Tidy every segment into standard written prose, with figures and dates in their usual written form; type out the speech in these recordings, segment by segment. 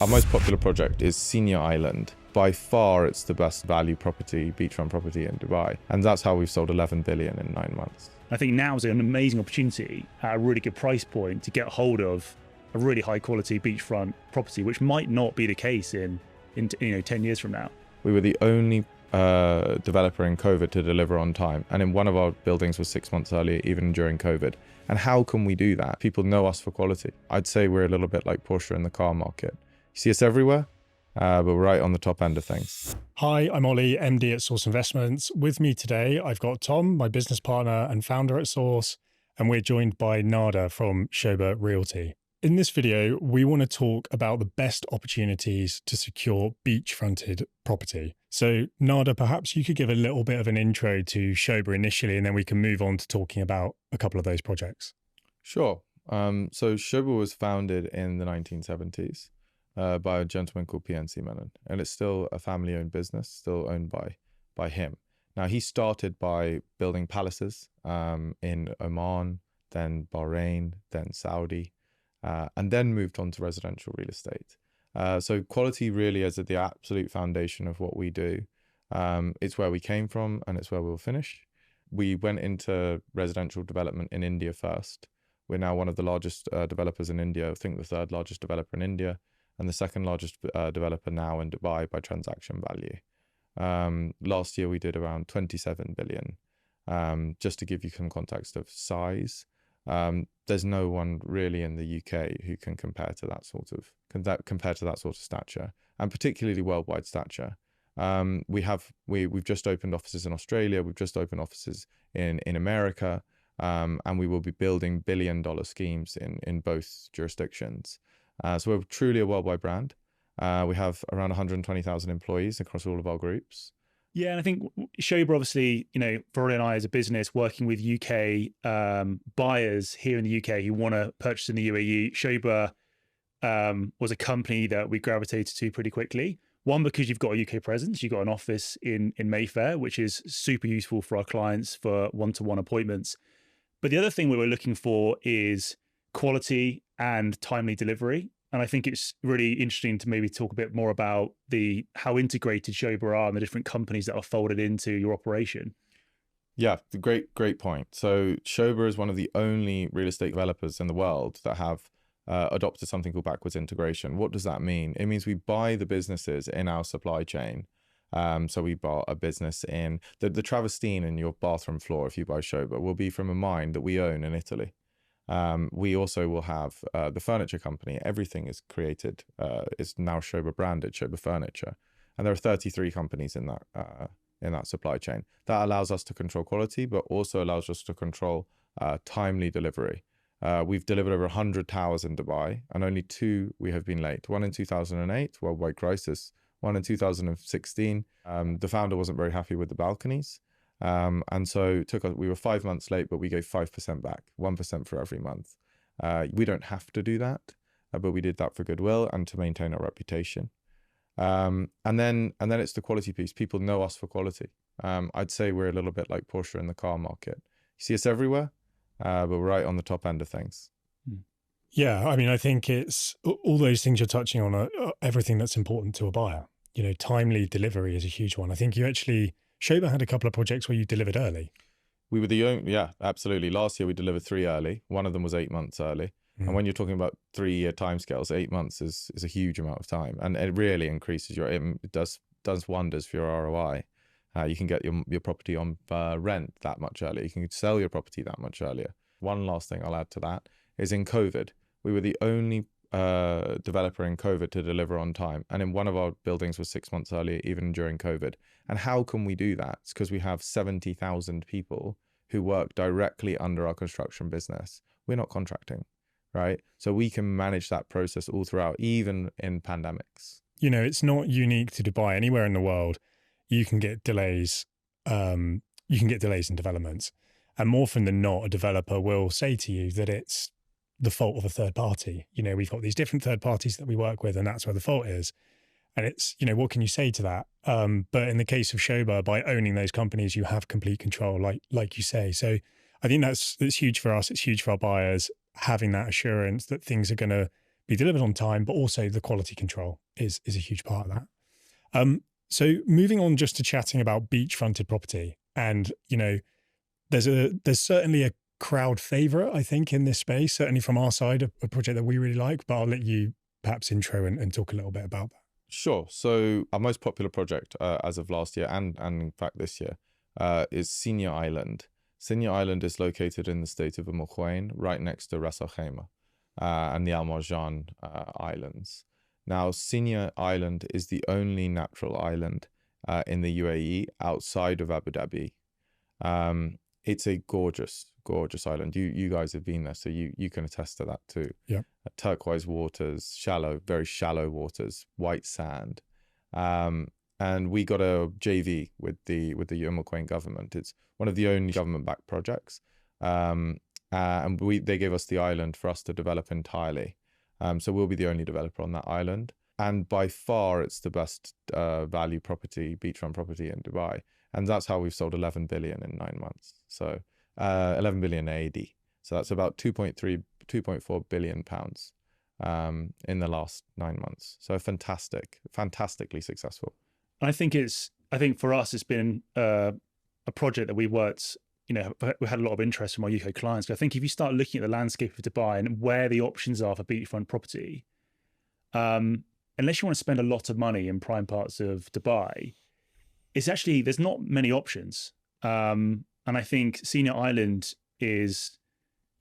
Our most popular project is Siniya Island. By far, it's the best value property, beachfront property in Dubai. And that's how we've sold 11 billion in 9 months. I think now is an amazing opportunity at a really good price point to get hold of a really high quality beachfront property, which might not be the case in 10 years from now. We were the only developer in COVID to deliver on time. And in one of our buildings was 6 months earlier, even during COVID. And how can we do that? People know us for quality. I'd say we're a little bit like Porsche in the car market. You see us everywhere, but we're right on the top end of things. Hi, I'm Ollie, MD at Source Investments. With me today, I've got Tom, my business partner and founder at Source, and we're joined by Nader from Sobha Realty. In this video, we want to talk about the best opportunities to secure beachfronted property. So Nader, perhaps you could give a little bit of an intro to Sobha initially, and then we can move on to talking about a couple of those projects. Sure. So Sobha was founded in the 1970s. By a gentleman called PNC Menon, and it's still a family-owned business, still owned by him. Now, he started by building palaces in Oman, then Bahrain, then Saudi, and then moved on to residential real estate. So quality really is at the absolute foundation of what we do. It's where we came from, and it's where we'll finish. We went into residential development in India first. We're now one of the largest developers in India, I think the third largest developer in India, and the second largest developer now in Dubai by transaction value. Last year, we did around 27 billion. Just to give you some context of size, there's no one really in the UK who can compare to that sort of stature, and particularly worldwide stature. We've just opened offices in Australia. We've just opened offices in America, and we will be building billion-dollar schemes in both jurisdictions. So we're truly a worldwide brand. We have around 120,000 employees across all of our groups. Yeah, and I think Sobha, obviously, for Ollie and I as a business working with UK buyers here in the UK who want to purchase in the UAE, Sobha was a company that we gravitated to pretty quickly. One, because you've got a UK presence, you've got an office in Mayfair, which is super useful for our clients for one-to-one appointments. But the other thing we were looking for is quality and timely delivery. And I think it's really interesting to maybe talk a bit more about how integrated Sobha are and the different companies that are folded into your operation. Yeah, great point. So Sobha is one of the only real estate developers in the world that have adopted something called backwards integration. What does that mean? It means we buy the businesses in our supply chain. So we bought a business in the Travestine in your bathroom floor, if you buy Sobha, will be from a mine that we own in Italy. We also will have the furniture company. Everything is created, is now Sobha branded, Sobha Furniture. And there are 33 companies in that supply chain. That allows us to control quality, but also allows us to control timely delivery. We've delivered over 100 towers in Dubai, and only 2 we have been late. One in 2008, worldwide crisis. One in 2016. The founder wasn't very happy with the balconies. And so we were 5 months late, but we gave 5% back, 1% for every month. We don't have to do that, but we did that for goodwill and to maintain our reputation. And then it's the quality piece. People know us for quality. I'd say we're a little bit like Porsche in the car market. You see us everywhere, but we're right on the top end of things. Yeah, I mean, I think it's all those things you're touching on are everything that's important to a buyer. Timely delivery is a huge one. I think Sobha had a couple of projects where you delivered early. We were the only, yeah, absolutely. Last year we delivered 3 early. One of them was 8 months early. And when you're talking about 3-year timescales, 8 months is a huge amount of time, and it really increases it does wonders for your ROI. You can get your property on rent that much earlier. You can sell your property that much earlier. One last thing I'll add to that is in COVID, we were the only developer in COVID to deliver on time. And in one of our buildings was 6 months earlier, even during COVID. And how can we do that? It's because we have 70,000 people who work directly under our construction business. We're not contracting, right? So we can manage that process all throughout, even in pandemics. It's not unique to Dubai. Anywhere in the world, you can get delays. You can get delays in developments. And more often than not, a developer will say to you that it's the fault of a third party. We've got these different third parties that we work with, and that's where the fault is. And it's, what can you say to that? But in the case of Sobha, by owning those companies, you have complete control, like you say. So I think it's huge for us. It's huge for our buyers, having that assurance that things are going to be delivered on time, but also the quality control is a huge part of that. So moving on just to chatting about beachfronted property, and there's certainly a crowd favorite, I think, in this space, certainly from our side, a project that we really like, but I'll let you perhaps intro and talk a little bit about that. Sure. So our most popular project as of last year and in fact this year is Siniya Island. Siniya Island is located in the state of Umm Quwain, right next to Ras Al Khaimah and the Marjan Islands. Now, Siniya Island is the only natural island in the UAE outside of Abu Dhabi. It's a gorgeous island. You guys have been there, so you can attest to that too. Yeah. Turquoise waters, very shallow waters, white sand. And we got a JV with the Umm Quwain government. It's one of the only government-backed projects. And they gave us the island for us to develop entirely. So we'll be the only developer on that island. And by far, it's the best value property, beachfront property in Dubai. And that's how we've sold 11 billion in 9 months. So 11 billion AD. So that's about 2.4 billion pounds in the last 9 months. So fantastically successful. I think for us, it's been a project that we worked, we had a lot of interest from our UK clients. I think if you start looking at the landscape of Dubai and where the options are for beachfront property, unless you want to spend a lot of money in prime parts of Dubai, there's not many options. And I think Siniya Island is,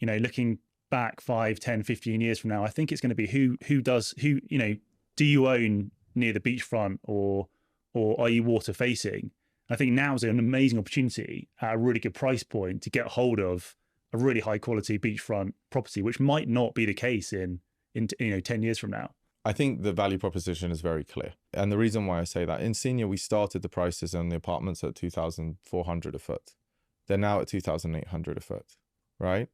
looking back 5, 10, 15 years from now, I think it's going to be who do you own near the beachfront or are you water facing? I think now is an amazing opportunity at a really good price point to get hold of a really high quality beachfront property, which might not be the case in 10 years from now. I think the value proposition is very clear. And the reason why I say that, in Senior, we started the prices on the apartments at 2,400 a foot. They're now at 2,800 a foot, right?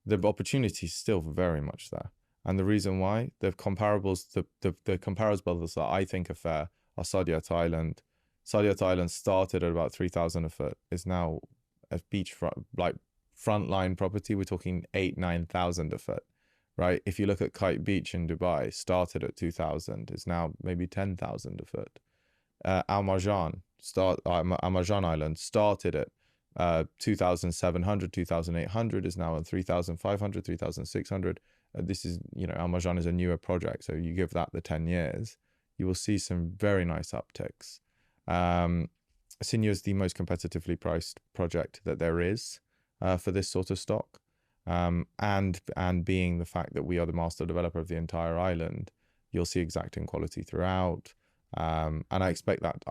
The opportunity is still very much there. And the reason why, the comparables that I think are fair are Saadiyat Island. Saadiyat Island started at about 3,000 a foot, is now a beachfront, like frontline property. We're talking 8,000-9,000 a foot. Right, if you look at Kite Beach in Dubai, started at 2,000, is now maybe 10,000 a foot. Al Marjan Island started at 2,700, 2,800, is now on 3,500, 3,600. This is, Al Marjan is a newer project, so you give that the 10 years, you will see some very nice upticks. Senior is the most competitively priced project that there is for this sort of stock. And being the fact that we are the master developer of the entire island, you'll see exacting quality throughout. And I expect that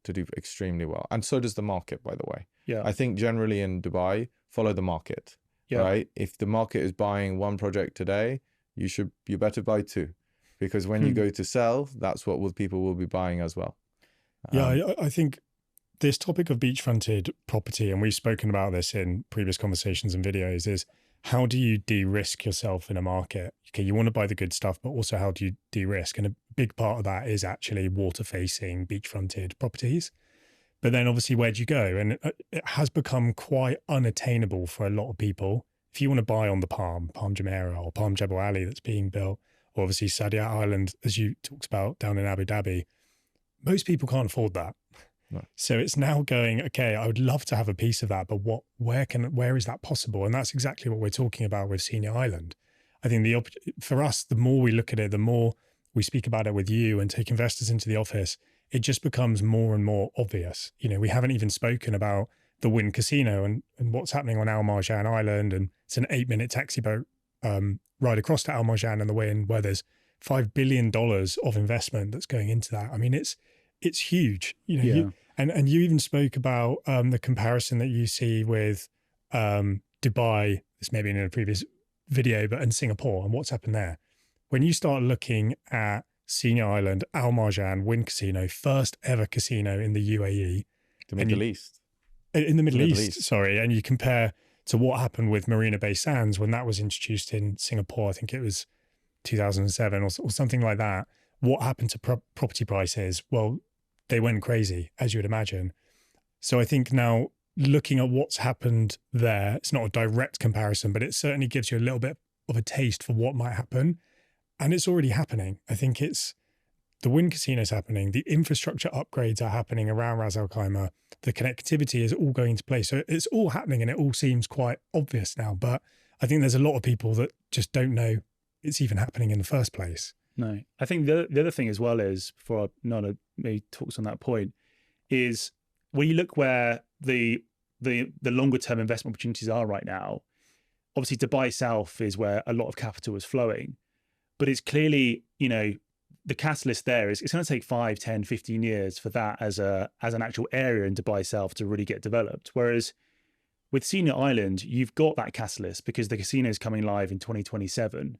to do extremely well. And so does the market, by the way. Yeah. I think generally in Dubai, follow the market. Yeah. Right? If the market is buying one project today, you better buy two. Because when you go to sell, that's what people will be buying as well. I think this topic of beachfronted property, and we've spoken about this in previous conversations and videos, is how do you de-risk yourself in a market? Okay, you want to buy the good stuff, but also how do you de-risk? And a big part of that is actually water-facing beachfronted properties. But then obviously, where do you go? And it has become quite unattainable for a lot of people. If you want to buy on the Palm Jumeirah or Palm Jebel Ali that's being built, or obviously Saadiyat Island, as you talked about down in Abu Dhabi, most people can't afford that. No. So it's now going, okay, I would love to have a piece of that, but where is that possible? And that's exactly what we're talking about with Siniya Island. I think for us, the more we look at it, the more we speak about it with you and take investors into the office, it just becomes more and more obvious. We haven't even spoken about the Wynn Casino and what's happening on Al Marjan Island. And it's an 8-minute taxi boat ride across to Al Marjan and the Wynn, where there's $5 billion of investment that's going into that. I mean, it's huge, and you even spoke about the comparison that you see with Dubai, this may be in a previous video, but in Singapore and what's happened there. When you start looking at Siniya Island, Al Marjan, Wynn Casino, first ever casino in the UAE. The Middle East. In the Middle East, sorry. And you compare to what happened with Marina Bay Sands when that was introduced in Singapore, I think it was 2007 or something like that. What happened to property prices? Well, they went crazy, as you would imagine. So I think now looking at what's happened there, it's not a direct comparison, but it certainly gives you a little bit of a taste for what might happen. And it's already happening. I think it's the Wynn Casino's happening. The infrastructure upgrades are happening around Ras Al Khaimah. The connectivity is all going to place. So it's all happening and it all seems quite obvious now. But I think there's a lot of people that just don't know it's even happening in the first place. No, I think the other thing as well is, before Nana maybe talks on that point, is when you look where the longer term investment opportunities are right now, obviously Dubai South is where a lot of capital is flowing, but it's clearly, the catalyst there is it's going to take 5, 10, 15 years for that as an actual area in Dubai South to really get developed. Whereas with Siniya Island, you've got that catalyst because the casino is coming live in 2027.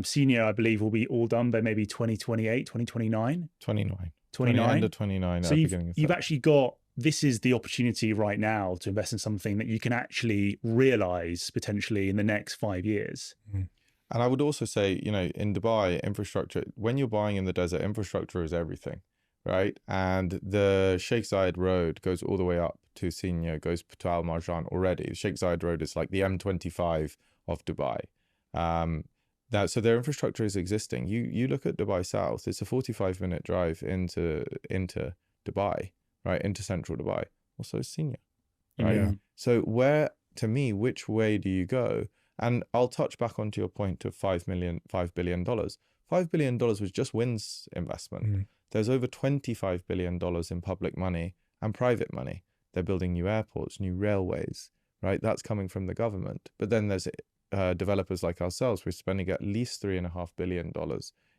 Senior, I believe, will be all done by maybe 2028, 2029. 29. End of 29. So you've actually got, this is the opportunity right now to invest in something that you can actually realize potentially in the next 5 years. Mm. And I would also say, in Dubai, infrastructure, when you're buying in the desert, infrastructure is everything, right? And the Sheikh Zayed Road goes all the way up to Senior, goes to Al Marjan already. The Sheikh Zayed Road is like the M25 of Dubai. So their infrastructure is existing. You look at Dubai South, it's a 45-minute drive into Dubai, right? Into central Dubai. Also Senior, right? Yeah. So which way do you go? And I'll touch back onto your point of $5 billion. $5 billion was just Wynn's investment. Mm. There's over $25 billion in public money and private money. They're building new airports, new railways, right? That's coming from the government. But then there's developers like ourselves. We're spending at least $3.5 billion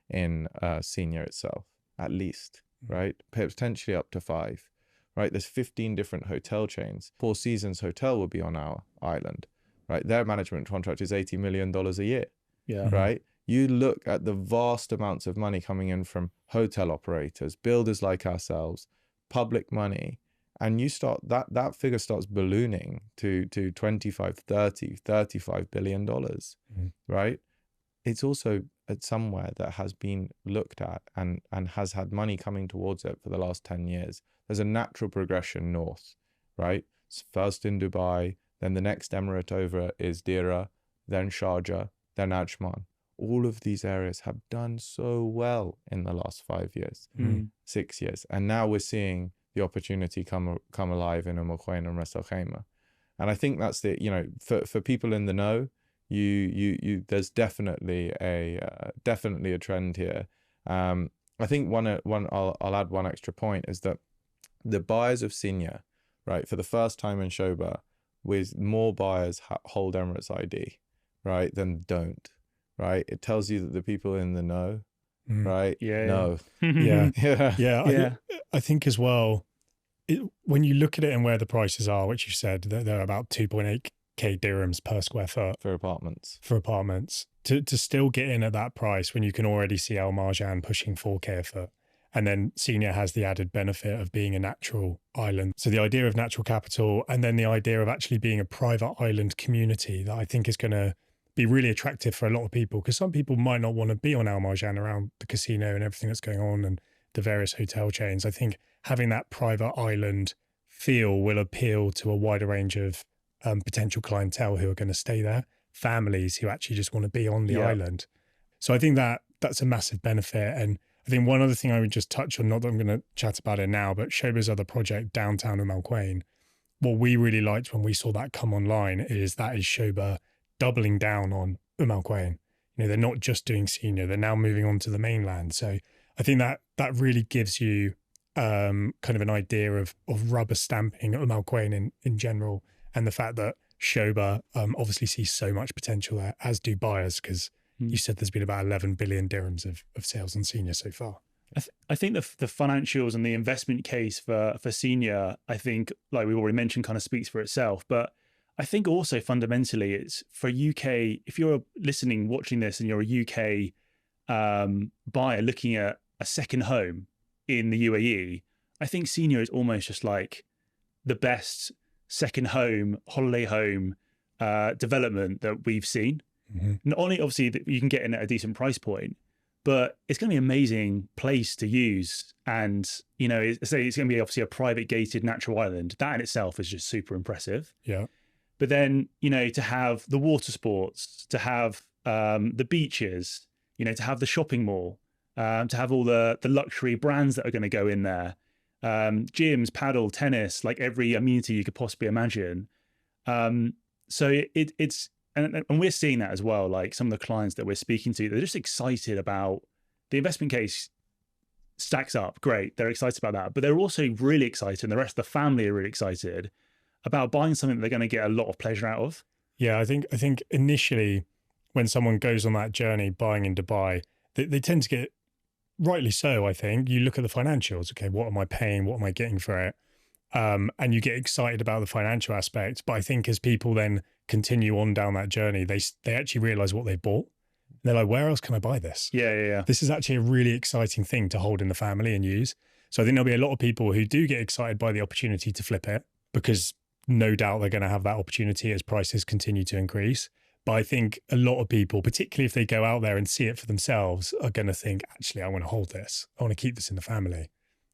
in Senior itself, at least, right? Potentially up to 5, right? There's 15 different hotel chains. Four Seasons Hotel will be on our island, right? Their management contract is $80 million a year, Yeah. right? You look at the vast amounts of money coming in from hotel operators, builders like ourselves, public money, and you start that figure starts ballooning to 25, 30, 35 billion dollars, right? It's also at somewhere that has been looked at and has had money coming towards it for the last 10 years. There's a natural progression north, right? It's first in Dubai, then the next emirate over is Deira, then Sharjah, then Ajman. All of these areas have done so well in the last 5 years, 6 years. And now we're seeing the opportunity come alive in Quwain and Ras Al Khaimah. And I think that's for people in the know, there's definitely a trend here. I think I'll add one extra point is that the buyers of Senior, right, for the first time in Sobha, with more buyers hold Emirates ID, right, than don't, right? It tells you that the people in the know, right? Yeah. No. Yeah. I think as well, when you look at it and where the prices are, which you said, they're about 2.8k dirhams per square foot for apartments. To still get in at that price when you can already see Al Marjan pushing 4k a foot. And then Senior has the added benefit of being a natural island. So the idea of natural capital and then the idea of actually being a private island community that I think is going to be really attractive for a lot of people, because some people might not want to be on Al Marjan around the casino and everything that's going on and the various hotel chains. I think having that private island feel will appeal to a wider range of potential clientele who are going to stay there, families who actually just want to be on the island. So I think that's a massive benefit. And I think one other thing I would just touch on, not that I'm going to chat about it now, but Sobha's other project, downtown Al Quwain, what we really liked when we saw that come online is Sobha doubling down on Al Quwain. They're not just doing Senior, they're now moving on to the mainland. So I think that really gives you kind of an idea of rubber stamping Al Quwain in general, and the fact that Sobha obviously sees so much potential there, as do buyers, because you said there's been about 11 billion dirhams of sales on Senior so far. I think the financials and the investment case for Senior, I think, like we already mentioned, kind of speaks for itself. But I think also fundamentally it's for UK, if you're listening, watching this and you're a UK buyer looking at a second home in the UAE, I think Senior is almost just like the best second home, holiday home development that we've seen. Not only obviously that you can get in at a decent price point, but it's going to be an amazing place to use. And, it's going to be obviously a private gated natural island. That in itself is just super impressive. Yeah. But then, to have the water sports, to have the beaches, to have the shopping mall, to have all the luxury brands that are going to go in there, gyms, paddle, tennis, like every amenity you could possibly imagine. So it's and we're seeing that as well. Like some of the clients that we're speaking to, they're just excited about the investment case. Stacks up, great. They're excited about that, but they're also really excited, and the rest of the family are really excited about buying something that they're going to get a lot of pleasure out of. Yeah, I think initially when someone goes on that journey buying in Dubai, they tend to get, rightly so, I think, you look at the financials. Okay, what am I paying? What am I getting for it? And you get excited about the financial aspect. But I think as people then continue on down that journey, they actually realize what they bought. They're like, where else can I buy this? Yeah. This is actually a really exciting thing to hold in the family and use. So I think there'll be a lot of people who do get excited by the opportunity to flip it, because no doubt they're going to have that opportunity as prices continue to increase. But I think a lot of people, particularly if they go out there and see it for themselves, are going to think, actually, I want to hold this. I want to keep this in the family.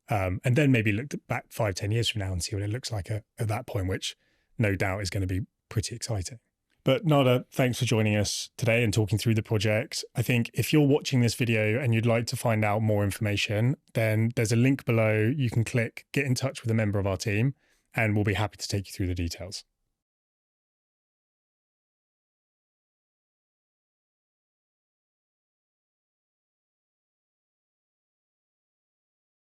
And then maybe look back 5-10 years from now and see what it looks like at that point, which no doubt is going to be pretty exciting. But Nader, thanks for joining us today and talking through the project. I think if you're watching this video and you'd like to find out more information, then there's a link below. You can click, get in touch with a member of our team, and we'll be happy to take you through the details.